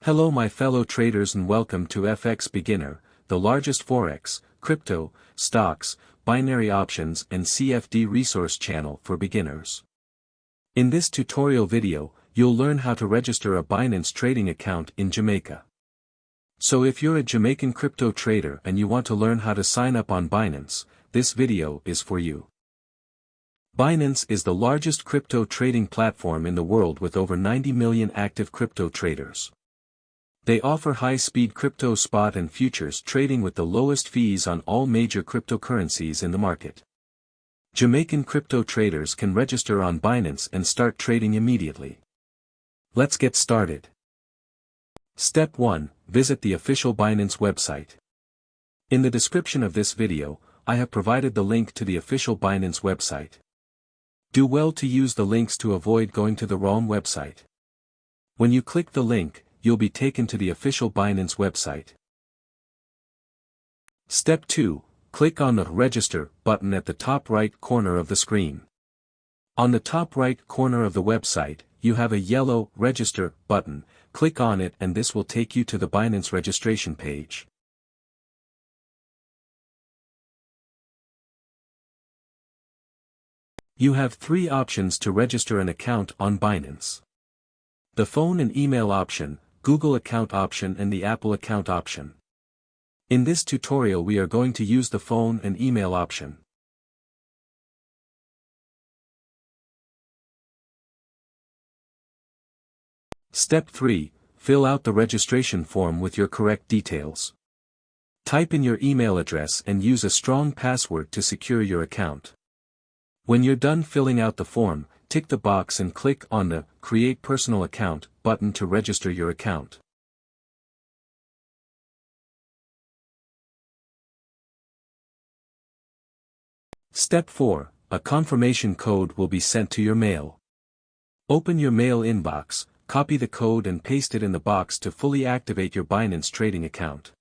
Hello my fellow traders and welcome to FX Beginner, the largest forex, crypto, stocks, binary options and CFD resource channel for beginners. In this tutorial video, you'll learn how to register a Binance trading account in Jamaica. So if you're a Jamaican crypto trader and you want to learn how to sign up on Binance, this video is for you. Binance is the largest crypto trading platform in the world with over 90 million active crypto traders. They offer high-speed crypto spot and futures trading with the lowest fees on all major cryptocurrencies in the market. Jamaican crypto traders can register on Binance and start trading immediately. Let's get started. Step 1. Visit the official Binance website. In the description of this video, I have provided the link to the official Binance website. Do well to use the links to avoid going to the wrong website. When you click the link, you'll be taken to the official Binance website. Step 2. Click on the Register button at the top right corner of the screen. On the top right corner of the website, you have a yellow Register button. Click on it and this will take you to the Binance registration page. You have 3 options to register an account on Binance. The phone and email option, Google account option and the Apple account option. In this tutorial we are going to use the phone and email option. Step 3. Fill out the registration form with your correct details. Type in your email address and use a strong password to secure your account. When you're done filling out the form, tick the box and click on the Create Personal Account button to register your account. Step 4. A confirmation code will be sent to your mail. Open your mail inbox, copy the code and paste it in the box to fully activate your Binance trading account.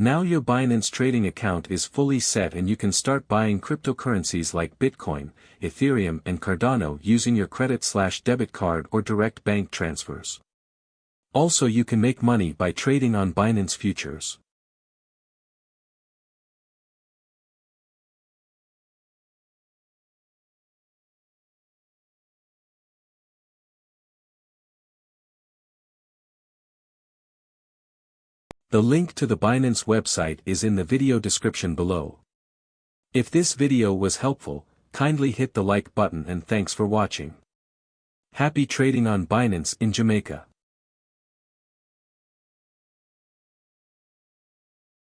Now your Binance trading account is fully set and you can start buying cryptocurrencies like Bitcoin, Ethereum and Cardano using your credit/debit card or direct bank transfers. Also you can make money by trading on Binance futures. The link to the Binance website is in the video description below. If this video was helpful, kindly hit the like button and thanks for watching. Happy trading on Binance in Jamaica.